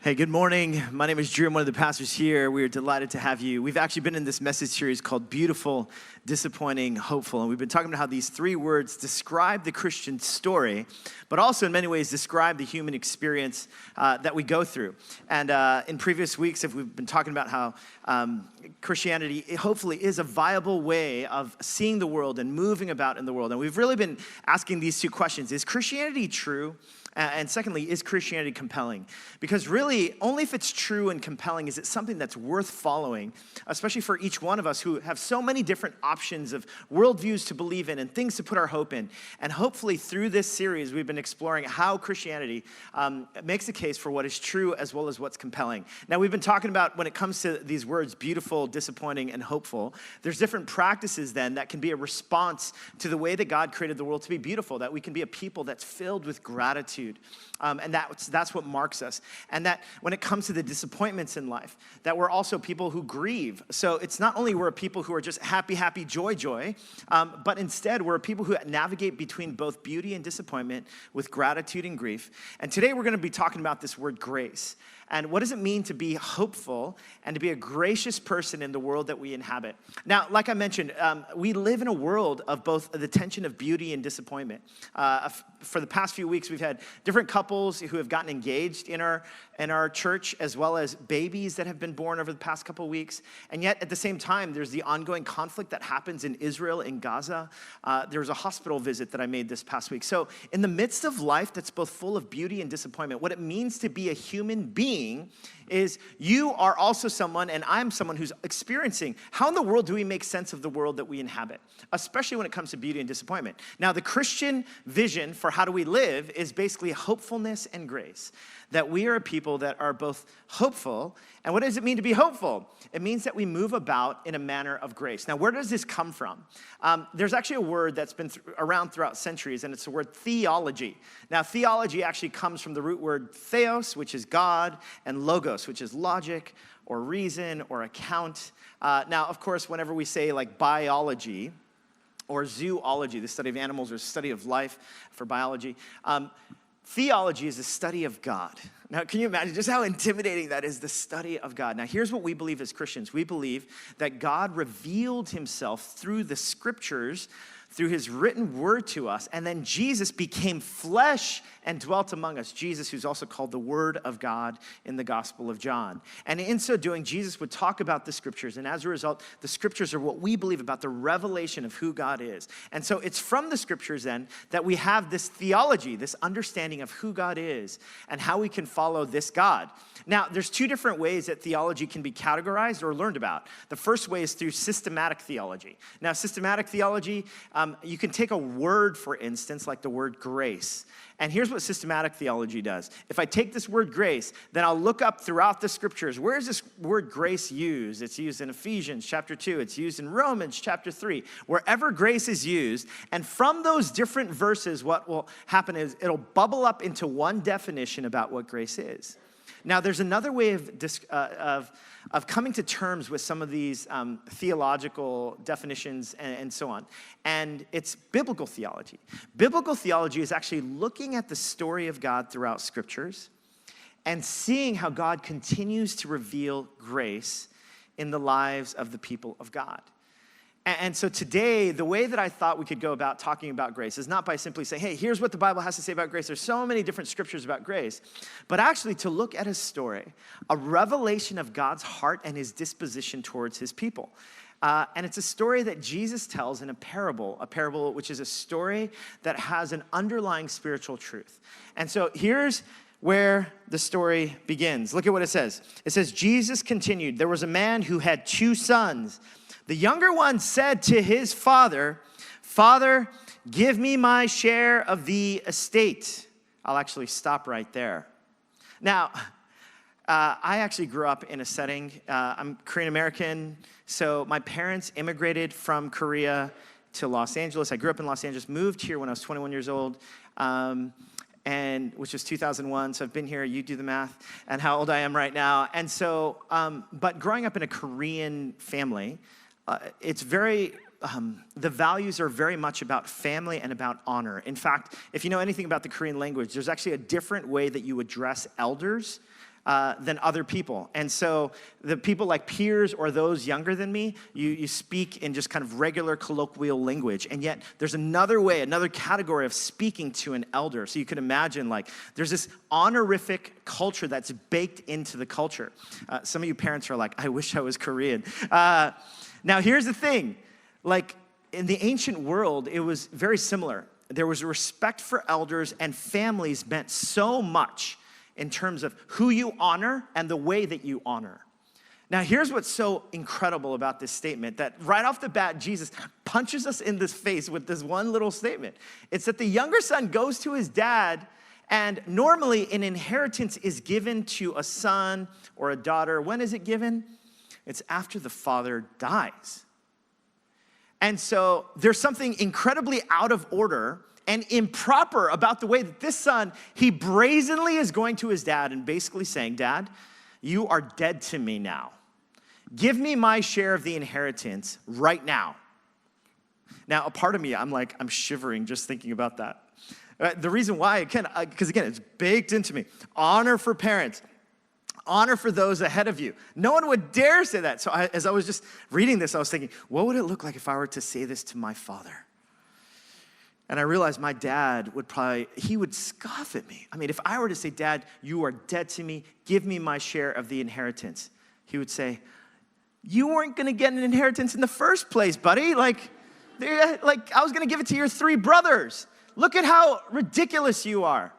Hey, good morning. My name is Drew. I'm one of the pastors here. We are delighted to have you. We've actually been in this message series called Beautiful, Disappointing, Hopeful. And we've been talking about how these three words describe the Christian story, but also in many ways describe the human experience that we go through. And in previous weeks, we've been talking about how Christianity hopefully is a viable way of seeing the world and moving about in the world. And we've really been asking these two questions. Is Christianity true? And secondly, is Christianity compelling? Because really, only if it's true and compelling is it something that's worth following, especially for each one of us who have so many different options of worldviews to believe in and things to put our hope in. And hopefully through this series, we've been exploring how Christianity makes a case for what is true as well as what's compelling. Now, we've been talking about when it comes to these words, beautiful, disappointing, and hopeful, there's different practices then that can be a response to the way that God created the world to be beautiful, that we can be a people that's filled with gratitude. And that's what marks us. And that when it comes to the disappointments in life, that we're also people who grieve. So it's not only we're people who are just happy, happy, joy, joy, but instead we're people who navigate between both beauty and disappointment with gratitude and grief. And today we're going to be talking about this word grace. And what does it mean to be hopeful and to be a gracious person in the world that we inhabit? Now, like I mentioned, we live in a world of both the tension of beauty and disappointment. For the past few weeks, we've had different couples who have gotten engaged in our church, as well as babies that have been born over the past couple of weeks. And yet, at the same time, there's the ongoing conflict that happens in Israel, in Gaza. There was a hospital visit that I made this past week. So in the midst of life that's both full of beauty and disappointment, what it means to be a human being is you are also someone, and I'm someone who's experiencing how in the world do we make sense of the world that we inhabit, especially when it comes to beauty and disappointment. Now, the Christian vision for how do we live is basically hopefulness and grace, that we are a people that are both hopeful. And what does it mean to be hopeful? It means that we move about in a manner of grace. Now, where does this come from? There's actually a word that's been around throughout centuries, and it's the word theology. Now, theology actually comes from the root word theos, which is God, and logos, which is logic or reason or account. Now, of course, whenever we say like biology or zoology, the study of animals or study of life for biology, theology is the study of God. Now, can you imagine just how intimidating that is, the study of God? Now, here's what we believe as Christians. We believe that God revealed himself through the scriptures, through his written word to us, and then Jesus became flesh and dwelt among us. Jesus, who's also called the Word of God in the Gospel of John. And in so doing, Jesus would talk about the scriptures, and as a result, the scriptures are what we believe about the revelation of who God is. And so it's from the scriptures then that we have this theology, this understanding of who God is and how we can follow this God. Now, there's two different ways that theology can be categorized or learned about. The first way is through systematic theology. Now, systematic theology, you can take a word, for instance, like the word grace. And here's what systematic theology does. If I take this word grace, then I'll look up throughout the scriptures, where is this word grace used? It's used in Ephesians chapter 2. It's used in Romans chapter 3. Wherever grace is used, and from those different verses, what will happen is it'll bubble up into one definition about what grace is. Now, there's another way of coming to terms with some of these theological definitions and so on, and it's biblical theology. Biblical theology is actually looking at the story of God throughout scriptures and seeing how God continues to reveal grace in the lives of the people of God. And so today, the way that I thought we could go about talking about grace is not by simply saying, hey, here's what the Bible has to say about grace. There's so many different scriptures about grace, but actually to look at a story, a revelation of God's heart and his disposition towards his people. And it's a story that Jesus tells in a parable which is a story that has an underlying spiritual truth. And so here's where the story begins. Look at what it says. It says, Jesus continued, there was a man who had two sons. The younger one said to his father, Father, give me my share of the estate. I'll actually stop right there. Now, I actually grew up in a setting, I'm Korean American, so my parents immigrated from Korea to Los Angeles. I grew up in Los Angeles, moved here when I was 21 years old, and which was 2001, so I've been here, you do the math, and how old I am right now. And so, but growing up in a Korean family, it's very, the values are very much about family and about honor. In fact, if you know anything about the Korean language, there's actually a different way that you address elders than other people. And so the people like peers or those younger than me, you speak in just kind of regular colloquial language. And yet there's another way, another category of speaking to an elder. So you can imagine like there's this honorific culture that's baked into the culture. Some of you parents are like, I wish I was Korean. Now here's the thing, like in the ancient world, it was very similar. There was a respect for elders, and families meant so much in terms of who you honor and the way that you honor. Now, here's what's so incredible about this statement, that right off the bat, Jesus punches us in the face with this one little statement. It's that the younger son goes to his dad, and normally an inheritance is given to a son or a daughter. When is it given? It's after the father dies. And so there's something incredibly out of order and improper about the way that this son, he brazenly is going to his dad and basically saying, Dad, you are dead to me now. Give me my share of the inheritance right now. Now, a part of me, I'm shivering just thinking about that. The reason why, because again, it's baked into me. Honor for parents. Honor for those ahead of you. No one would dare say that. So as I was just reading this, I was thinking, what would it look like if I were to say this to my father? And I realized my dad he would scoff at me. I mean, if I were to say, Dad, you are dead to me, give me my share of the inheritance, he would say, you weren't gonna get an inheritance in the first place, buddy. Like I was gonna give it to your 3 brothers. Look at how ridiculous you are.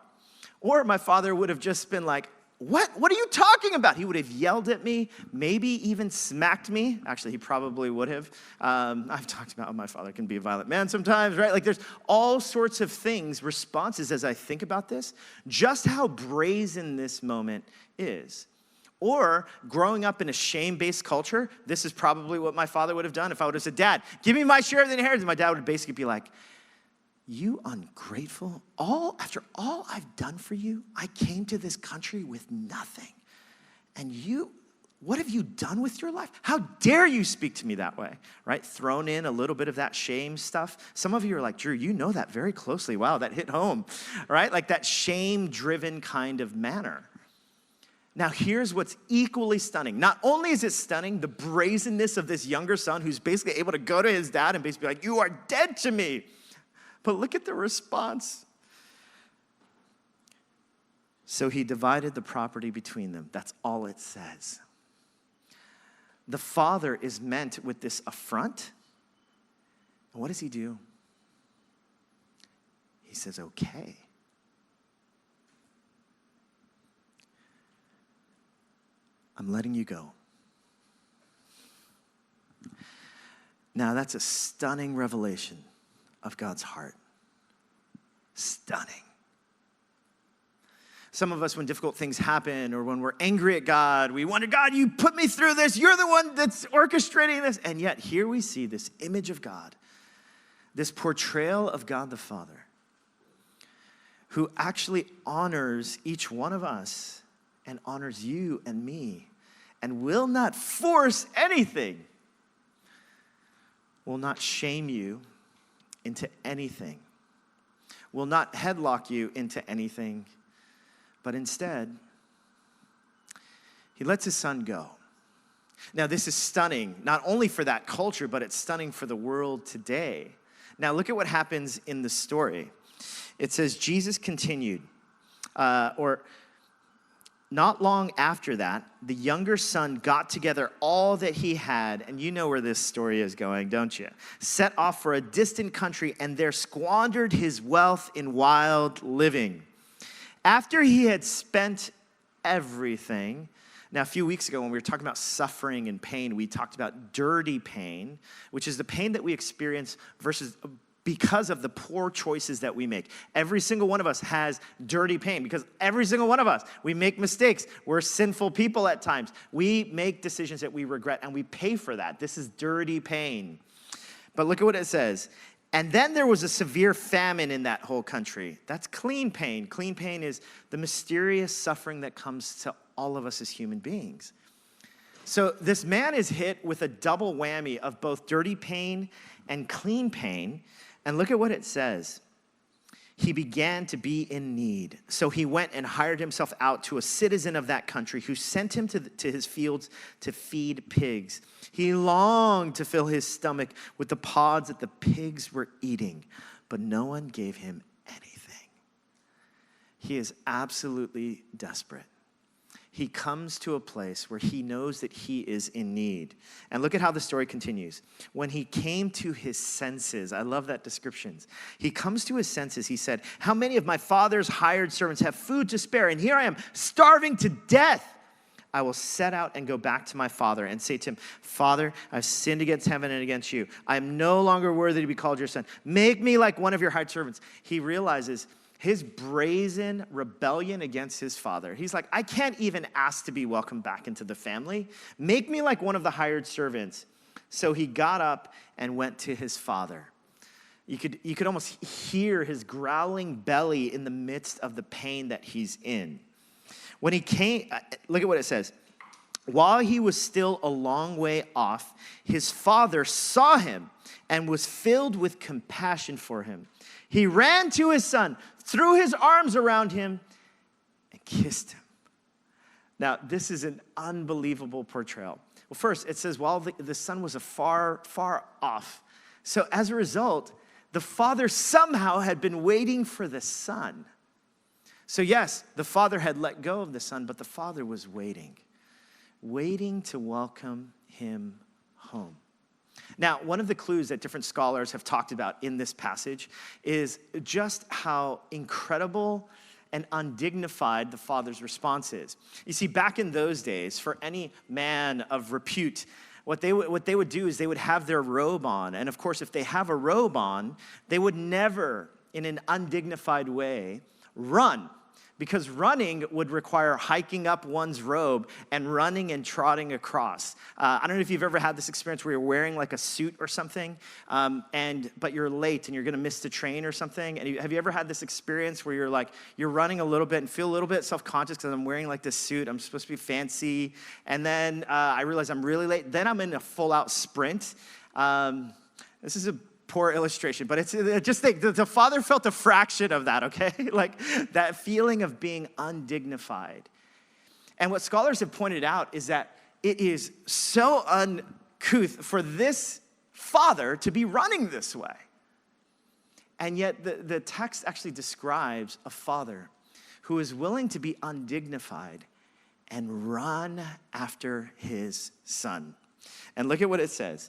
Or my father would have just been like, what are you talking about? He would have yelled at me, maybe even smacked me. Actually, he probably would have. I've talked about how my father can be a violent man sometimes, right? Like there's all sorts of things, responses as I think about this, just how brazen this moment is. Or growing up in a shame-based culture, this is probably what my father would have done. If I would have said, Dad, give me my share of the inheritance, my dad would basically be like, you ungrateful, after all I've done for you, I came to this country with nothing. And what have you done with your life? How dare you speak to me that way, right? Thrown in a little bit of that shame stuff. Some of you are like, Drew, you know that very closely. Wow, that hit home, right? Like that shame-driven kind of manner. Now, here's what's equally stunning. Not only is it stunning, the brazenness of this younger son who's basically able to go to his dad and basically be like, you are dead to me. But look at the response. So he divided the property between them. That's all it says. The father is meant with this affront. And what does he do? He says, okay. I'm letting you go. Now that's a stunning revelation of God's heart. Stunning. Some of us, when difficult things happen or when we're angry at God, we wonder, God, you put me through this. You're the one that's orchestrating this. And yet here we see this image of God, this portrayal of God the Father, who actually honors each one of us and honors you and me and will not force anything, will not shame you into anything, will not headlock you into anything, but instead, he lets his son go. Now, this is stunning, not only for that culture, but it's stunning for the world today. Now, look at what happens in the story. It says, Jesus continued, not long after that, the younger son got together all that he had, and you know where this story is going, don't you? Set off for a distant country and there squandered his wealth in wild living. After he had spent everything, now a few weeks ago when we were talking about suffering and pain, we talked about dirty pain, which is the pain that we experience because of the poor choices that we make. Every single one of us has dirty pain because every single one of us, we make mistakes. We're sinful people at times. We make decisions that we regret and we pay for that. This is dirty pain. But look at what it says. And then there was a severe famine in that whole country. That's clean pain. Clean pain is the mysterious suffering that comes to all of us as human beings. So this man is hit with a double whammy of both dirty pain and clean pain. And look at what it says. he began to be in need. So he went and hired himself out to a citizen of that country who sent him to his fields to feed pigs. He longed to fill his stomach with the pods that the pigs were eating, but no one gave him anything. He is absolutely desperate. He comes to a place where he knows that he is in need. And look at how the story continues. When he came to his senses, I love that description. He comes to his senses, he said, how many of my father's hired servants have food to spare? And here I am, starving to death. I will set out and go back to my father and say to him, Father, I've sinned against heaven and against you. I am no longer worthy to be called your son. Make me like one of your hired servants. He realizes his brazen rebellion against his father. He's like, I can't even ask to be welcomed back into the family. Make me like one of the hired servants. So he got up and went to his father. You could almost hear his growling belly in the midst of the pain that he's in. When he came, look at what it says. While he was still a long way off, his father saw him and was filled with compassion for him. He ran to his son, threw his arms around him, and kissed him. Now, this is an unbelievable portrayal. Well, first, it says while the son was far off. So as a result, the father somehow had been waiting for the son. So yes, the father had let go of the son, but the father was waiting to welcome him home. Now, one of the clues that different scholars have talked about in this passage is just how incredible and undignified the father's response is. You see, back in those days, for any man of repute, what they would do is they would have their robe on. And of course, if they have a robe on, they would never, in an undignified way, run. Because running would require hiking up one's robe and running and trotting across. I don't know if you've ever had this experience where you're wearing like a suit or something, but you're late and you're gonna miss the train or something. And have you ever had this experience where you're running a little bit and feel a little bit self-conscious because I'm wearing like this suit, I'm supposed to be fancy, and then I realize I'm really late. Then I'm in a full-out sprint. This is a poor illustration, but it's just think the father felt a fraction of that, okay? Like that feeling of being undignified. And what scholars have pointed out is that it is so uncouth for this father to be running this way. And yet the text actually describes a father who is willing to be undignified and run after his son. And look at what it says.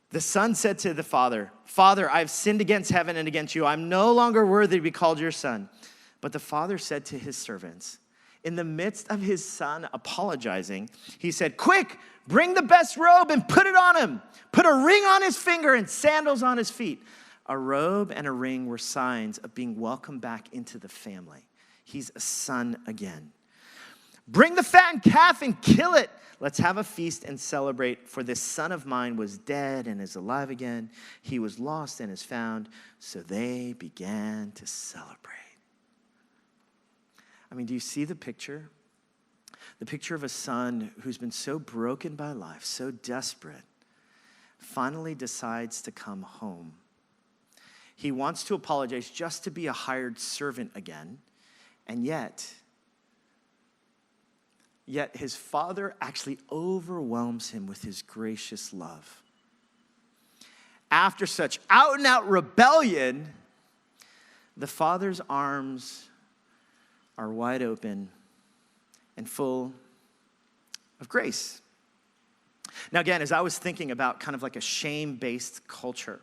The son said to the father, Father, I've sinned against heaven and against you. I'm no longer worthy to be called your son. But the father said to his servants, in the midst of his son apologizing, he said, quick, bring the best robe and put it on him. Put a ring on his finger and sandals on his feet. A robe and a ring were signs of being welcomed back into the family. He's a son again. Bring the fattened calf and kill it. Let's have a feast and celebrate, for this son of mine was dead and is alive again. He was lost and is found. So they began to celebrate. I mean, do you see the picture? The picture of a son who's been so broken by life, so desperate, finally decides to come home. He wants to apologize just to be a hired servant again, and yet his father actually overwhelms him with his gracious love. After such out-and-out rebellion, the father's arms are wide open and full of grace. Now again, as I was thinking about kind of like a shame-based culture,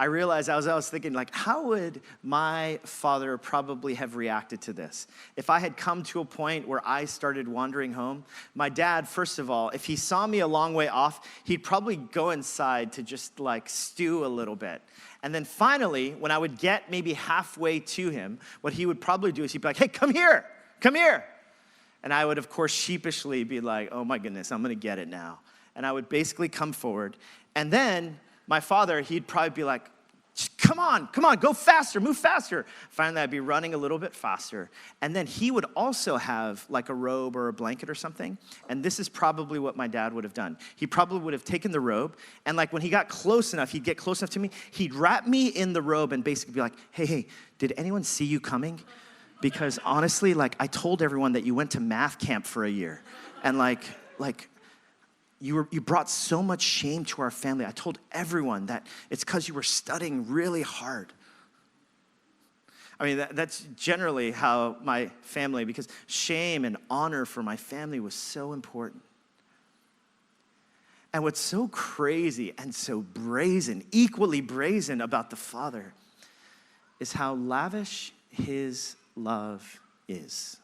I realized as I was thinking, like, how would my father probably have reacted to this? If I had come to a point where I started wandering home, my dad, first of all, if he saw me a long way off, he'd probably go inside to just like stew a little bit. And then finally, when I would get maybe halfway to him, what he would probably do is he'd be like, hey, come here. And I would, of course, sheepishly be like, oh my goodness, I'm gonna get it now. And I would basically come forward. And then my father, he'd probably be like, come on, go faster, move faster. Finally, I'd be running a little bit faster. And then he would also have like a robe or a blanket or something. And this is probably what my dad would have done. He probably would have taken the robe, and like when he got close enough, he'd get close enough to me, he'd wrap me in the robe and basically be like, hey, did anyone see you coming? Because honestly, like I told everyone that you went to math camp for a year. And like you brought so much shame to our family. I told everyone that it's because you were studying really hard. I mean, that's generally how my family, because shame and honor for my family was so important. And what's so crazy and so brazen, equally brazen about the Father, is how lavish his love is.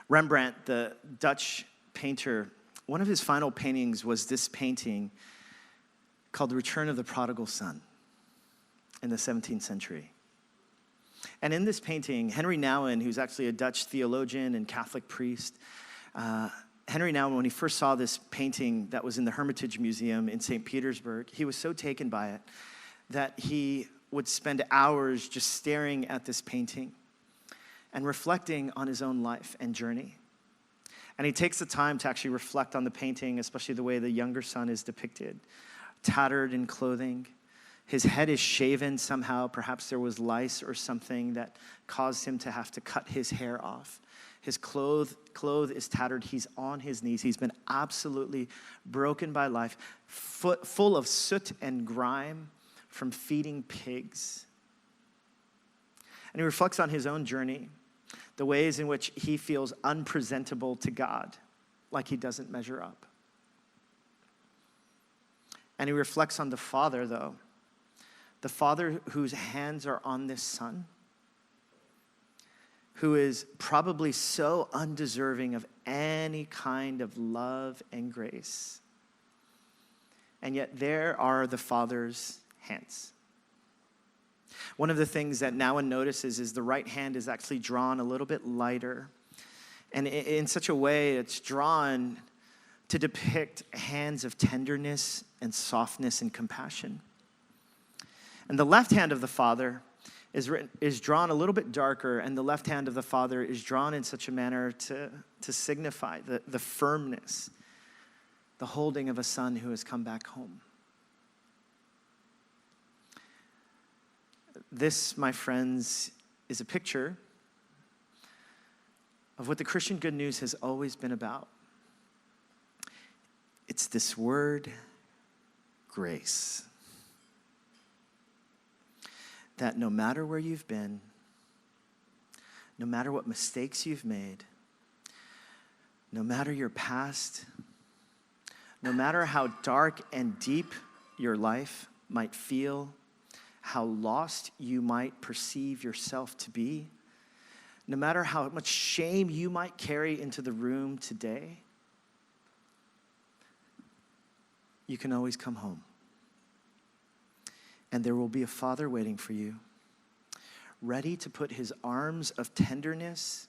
Rembrandt, the Dutch painter, one of his final paintings was this painting called The Return of the Prodigal Son in the 17th century. And in this painting, Henry Nouwen, who's actually a Dutch theologian and Catholic priest, Henry Nouwen, when he first saw this painting that was in the Hermitage Museum in St. Petersburg, he was so taken by it that he would spend hours just staring at this painting and reflecting on his own life and journey. And he takes the time to actually reflect on the painting, especially the way the younger son is depicted, tattered in clothing. His head is shaven somehow. Perhaps there was lice or something that caused him to have to cut his hair off. His clothes is tattered. He's on his knees. He's been absolutely broken by life, full of soot and grime from feeding pigs. And he reflects on his own journey, the ways in which he feels unpresentable to God, like he doesn't measure up. And he reflects on the Father, though, the Father whose hands are on this son, who is probably so undeserving of any kind of love and grace. And yet there are the Father's hands. One of the things that Nouwen notices is the right hand is actually drawn a little bit lighter. And in such a way, it's drawn to depict hands of tenderness and softness and compassion. And the left hand of the Father is drawn a little bit darker, and the left hand of the Father is drawn in such a manner to signify the firmness, the holding of a son who has come back home. This, my friends, is a picture of what the Christian good news has always been about. It's this word, grace. That no matter where you've been, no matter what mistakes you've made, no matter your past, no matter how dark and deep your life might feel, how lost you might perceive yourself to be, no matter how much shame you might carry into the room today, you can always come home. And there will be a Father waiting for you, ready to put his arms of tenderness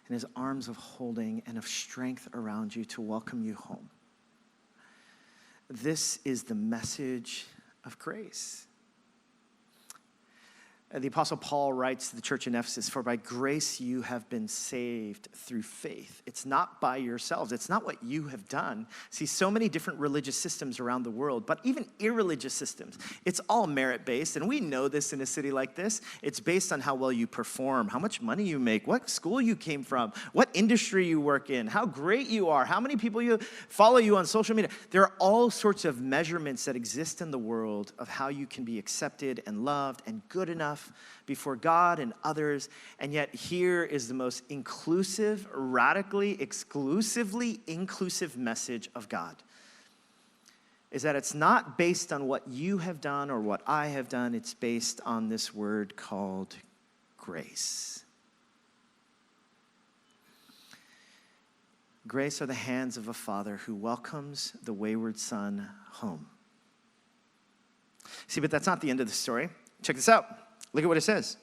and his arms of holding and of strength around you to welcome you home. This is the message of grace. The Apostle Paul writes to the church in Ephesus, "For by grace you have been saved through faith." It's not by yourselves. It's not what you have done. See, so many different religious systems around the world, but even irreligious systems, it's all merit-based, and we know this in a city like this. It's based on how well you perform, how much money you make, what school you came from, what industry you work in, how great you are, how many people you follow you on social media. There are all sorts of measurements that exist in the world of how you can be accepted and loved and good enough before God and others, and yet here is the most inclusive, radically, exclusively inclusive message of God, is that it's not based on what you have done or what I have done, it's based on this word called grace. Grace are the hands of a Father who welcomes the wayward son home. See, but that's not the end of the story. Check this out. Look at what it says.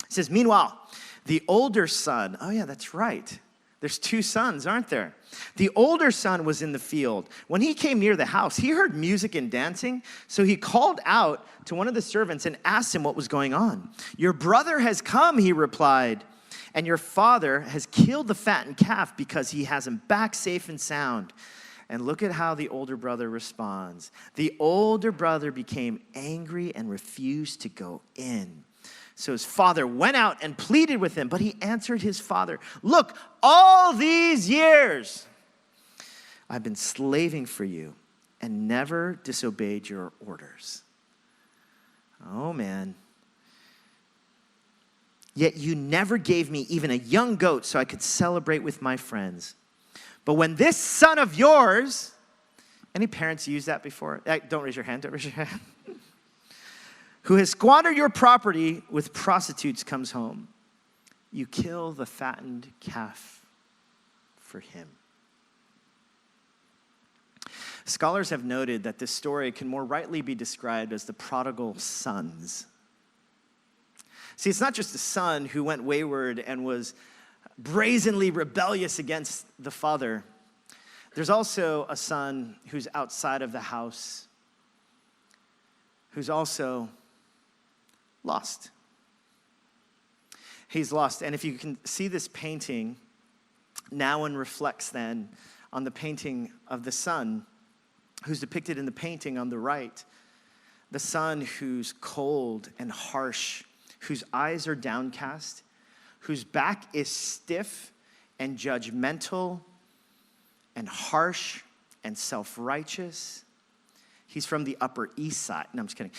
It says, "Meanwhile, the older son," oh yeah, that's right. There's two sons, aren't there? The older son was in the field. When he came near the house, he heard music and dancing. So he called out to one of the servants and asked him what was going on. Your brother has come, he replied, and your father has killed the fattened calf because he has him back safe and sound. And look at how the older brother responds. The older brother became angry and refused to go in. So his father went out and pleaded with him, but he answered his father, look, all these years I've been slaving for you and never disobeyed your orders. Oh, man. Yet you never gave me even a young goat so I could celebrate with my friends. But when this son of yours, any parents use that before? Don't raise your hand, don't raise your hand. Who has squandered your property with prostitutes comes home, you kill the fattened calf for him. Scholars have noted that this story can more rightly be described as the prodigal sons. See, it's not just a son who went wayward and was brazenly rebellious against the father. There's also a son who's outside of the house, who's also lost. He's lost. And if you can see this painting, now one reflects then on the painting of the son who's depicted in the painting on the right. The son who's cold and harsh, whose eyes are downcast, whose back is stiff and judgmental and harsh and self-righteous. He's from the Upper East Side. No, I'm just kidding.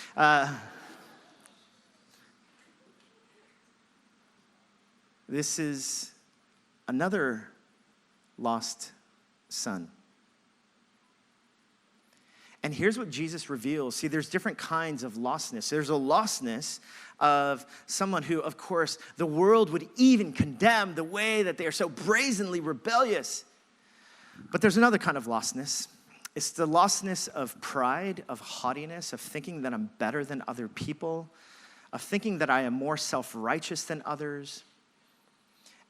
This is another lost son. And here's what Jesus reveals. See, there's different kinds of lostness. There's a lostness of someone who, of course, the world would even condemn the way that they are so brazenly rebellious. But there's another kind of lostness. It's the lostness of pride, of haughtiness, of thinking that I'm better than other people, of thinking that I am more self-righteous than others.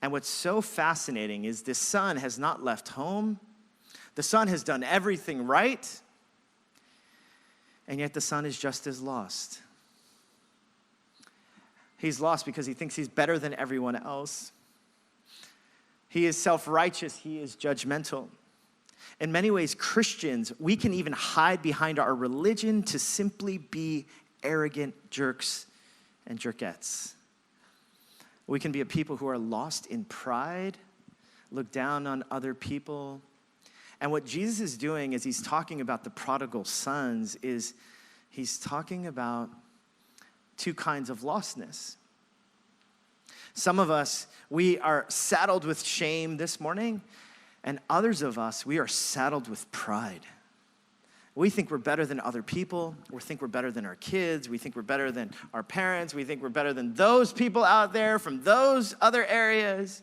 And what's so fascinating is this son has not left home. The son has done everything right. And yet the son is just as lost. He's lost because he thinks he's better than everyone else. He is self-righteous. He is judgmental. In many ways, Christians, we can even hide behind our religion to simply be arrogant jerks and jerkettes. We can be a people who are lost in pride, look down on other people. And what Jesus is doing as he's talking about the prodigal sons is he's talking about two kinds of lostness. Some of us, we are saddled with shame this morning, and others of us, we are saddled with pride. We think we're better than other people. We think we're better than our kids. We think we're better than our parents. We think we're better than those people out there from those other areas.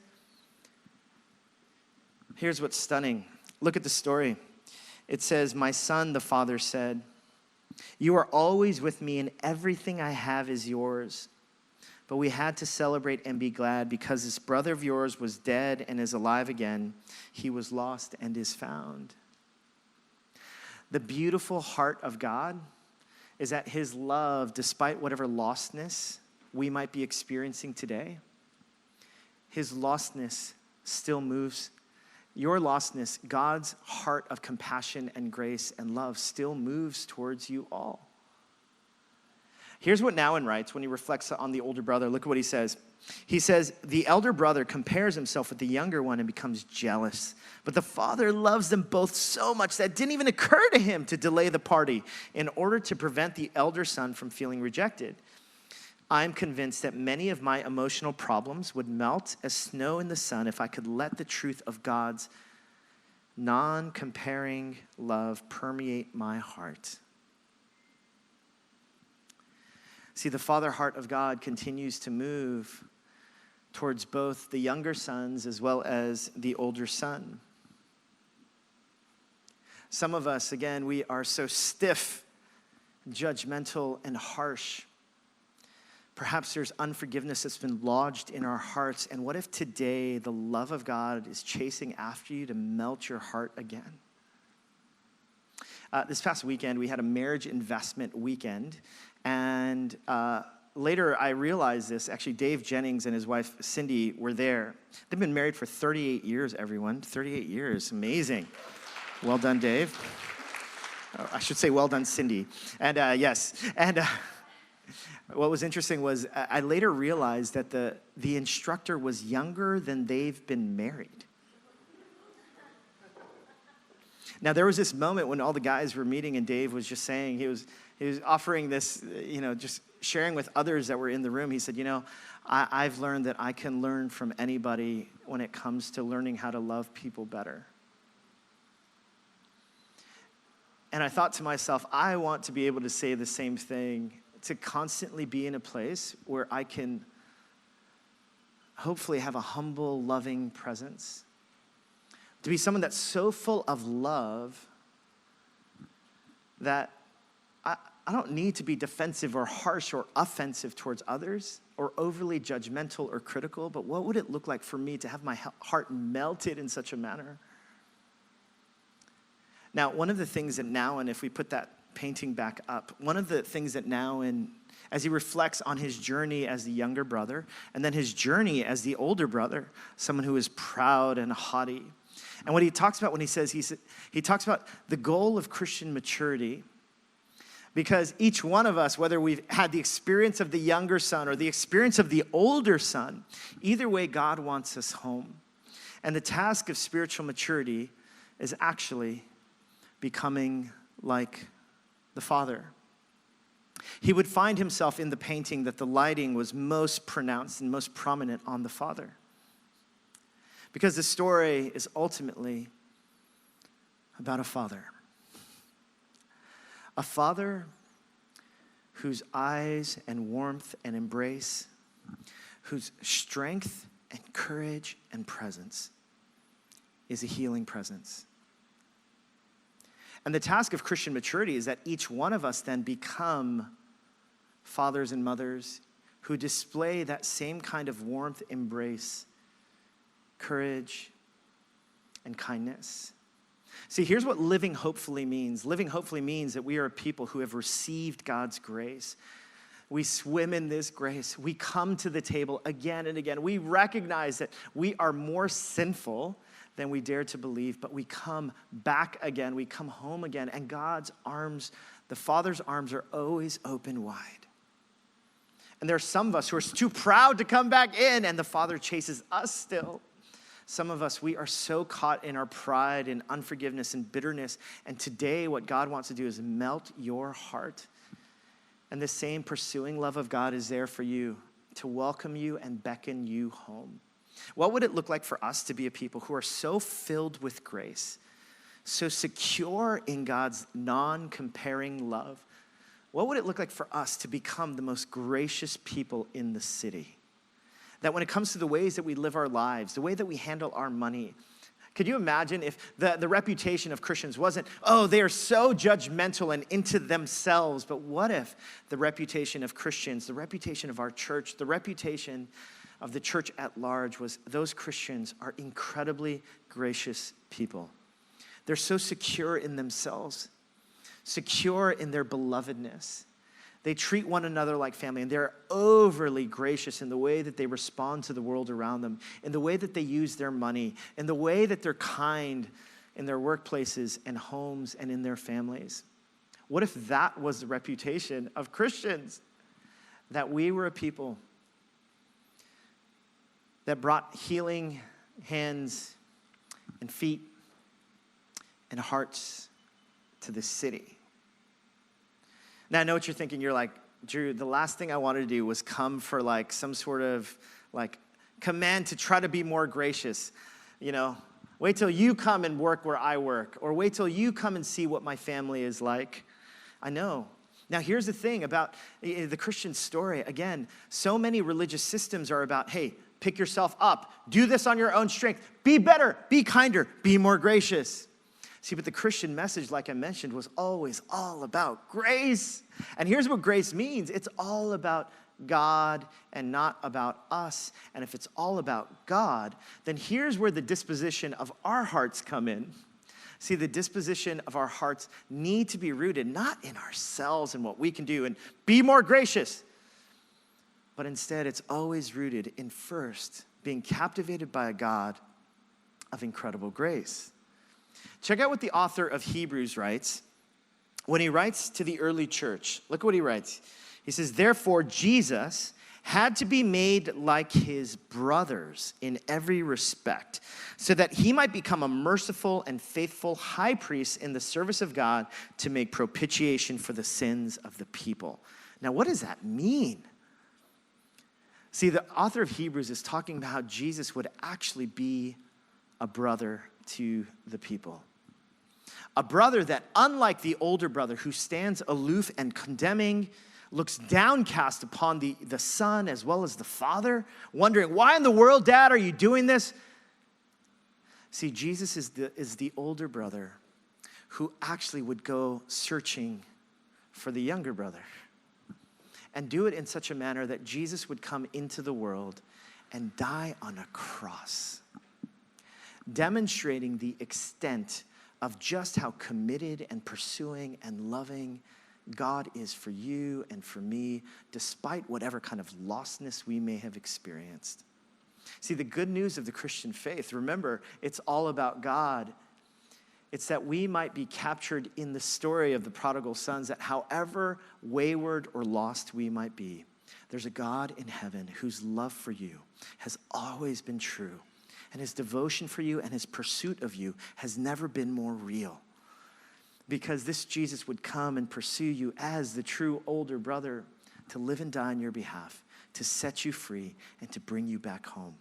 Here's what's stunning. Look at the story. It says, my son, the father said, you are always with me and everything I have is yours. But we had to celebrate and be glad because this brother of yours was dead and is alive again. He was lost and is found. The beautiful heart of God is that his love, despite whatever lostness we might be experiencing today, his lostness still moves. Your lostness, God's heart of compassion and grace and love still moves towards you all. Here's what Nouwen writes when he reflects on the older brother. Look at what he says. He says, the elder brother compares himself with the younger one and becomes jealous. But the father loves them both so much that it didn't even occur to him to delay the party in order to prevent the elder son from feeling rejected. I'm convinced that many of my emotional problems would melt as snow in the sun if I could let the truth of God's non-comparing love permeate my heart. See, the father heart of God continues to move towards both the younger sons as well as the older son. Some of us, again, we are so stiff, judgmental, and harsh. Perhaps there's unforgiveness that's been lodged in our hearts. And what if today the love of God is chasing after you to melt your heart again? This past weekend, we had a marriage investment weekend. And later, I realized this. Actually, Dave Jennings and his wife, Cindy, were there. They've been married for 38 years, everyone. 38 years. Amazing. Well done, Dave. Oh, I should say well done, Cindy. And yes. And what was interesting was I later realized that the instructor was younger than they've been married. Now, there was this moment when all the guys were meeting and Dave was just saying, he was offering this, just sharing with others that were in the room. He said, I've learned that I can learn from anybody when it comes to learning how to love people better. And I thought to myself, I want to be able to say the same thing, to constantly be in a place where I can hopefully have a humble, loving presence. To be someone that's so full of love that I don't need to be defensive or harsh or offensive towards others or overly judgmental or critical, but what would it look like for me to have my heart melted in such a manner? Now, one of the things that now, and if we put that painting back up, one of the things that now, as he reflects on his journey as the younger brother, and then his journey as the older brother, someone who is proud and haughty. And what he talks about when he talks about the goal of Christian maturity, because each one of us, whether we've had the experience of the younger son or the experience of the older son, either way, God wants us home. And the task of spiritual maturity is actually becoming like the Father. He would find himself in the painting that the lighting was most pronounced and most prominent on the Father. Because the story is ultimately about a father. A father whose eyes and warmth and embrace, whose strength and courage and presence is a healing presence. And the task of Christian maturity is that each one of us then become fathers and mothers who display that same kind of warmth, embrace, courage, and kindness. See, here's what living hopefully means. Living hopefully means that we are a people who have received God's grace. We swim in this grace. We come to the table again and again. We recognize that we are more sinful than we dare to believe, but we come back again. We come home again, and God's arms, the Father's arms, are always open wide. And there are some of us who are too proud to come back in, and the Father chases us still. Some of us, we are so caught in our pride and unforgiveness and bitterness. And today, what God wants to do is melt your heart. And the same pursuing love of God is there for you to welcome you and beckon you home. What would it look like for us to be a people who are so filled with grace, so secure in God's non-comparing love? What would it look like for us to become the most gracious people in the city? That when it comes to the ways that we live our lives, the way that we handle our money, could you imagine if the reputation of Christians wasn't, oh, they are so judgmental and into themselves, but what if the reputation of Christians, the reputation of our church, the reputation of the church at large was those Christians are incredibly gracious people. They're so secure in themselves, secure in their belovedness. They treat one another like family, and they're overly gracious in the way that they respond to the world around them, in the way that they use their money, in the way that they're kind in their workplaces and homes and in their families. What if that was the reputation of Christians? That we were a people that brought healing hands and feet and hearts to this city. Now, I know what you're thinking. You're like, Drew, the last thing I wanted to do was come for like some sort of like command to try to be more gracious. Wait till you come and work where I work, or wait till you come and see what my family is like. I know. Now, here's the thing about the Christian story. Again, so many religious systems are about, hey, pick yourself up. Do this on your own strength. Be better. Be kinder. Be more gracious. See, but the Christian message, like I mentioned, was always all about grace. And here's what grace means. It's all about God and not about us, and if it's all about God, then here's where the disposition of our hearts come in. See, the disposition of our hearts need to be rooted not in ourselves and what we can do and be more gracious, but instead it's always rooted in first being captivated by a God of incredible grace. Check out what the author of Hebrews writes when he writes to the early church. Look at what he writes. He says, therefore, Jesus had to be made like his brothers in every respect, so that he might become a merciful and faithful high priest in the service of God to make propitiation for the sins of the people. Now, what does that mean? See, the author of Hebrews is talking about how Jesus would actually be a brother to the people. A brother that, unlike the older brother who stands aloof and condemning, looks downcast upon the son as well as the father, wondering, why in the world, Dad, are you doing this? See, Jesus is the older brother who actually would go searching for the younger brother and do it in such a manner that Jesus would come into the world and die on a cross, demonstrating the extent of just how committed and pursuing and loving God is for you and for me, despite whatever kind of lostness we may have experienced. See, the good news of the Christian faith, remember, it's all about God. It's that we might be captured in the story of the prodigal sons, that however wayward or lost we might be, there's a God in heaven whose love for you has always been true, and his devotion for you and his pursuit of you has never been more real. Because this Jesus would come and pursue you as the true older brother to live and die on your behalf, to set you free, and to bring you back home.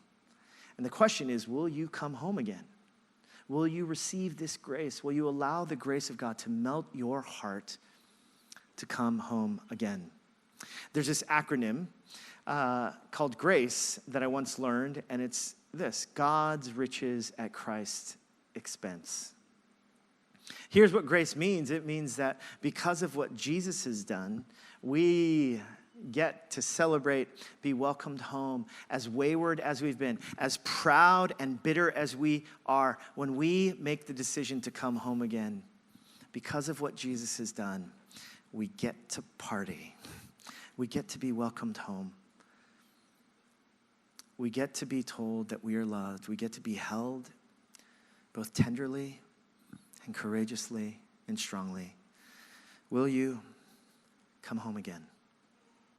And the question is, will you come home again? Will you receive this grace? Will you allow the grace of God to melt your heart to come home again? There's this acronym called GRACE that I once learned, and it's this: God's riches at Christ's expense. Here's what grace means. It means that because of what Jesus has done, we get to celebrate, be welcomed home, as wayward as we've been, as proud and bitter as we are, when we make the decision to come home again. Because of what Jesus has done, we get to party. We get to be welcomed home. We get to be told that we are loved. We get to be held both tenderly and courageously and strongly. Will you come home again?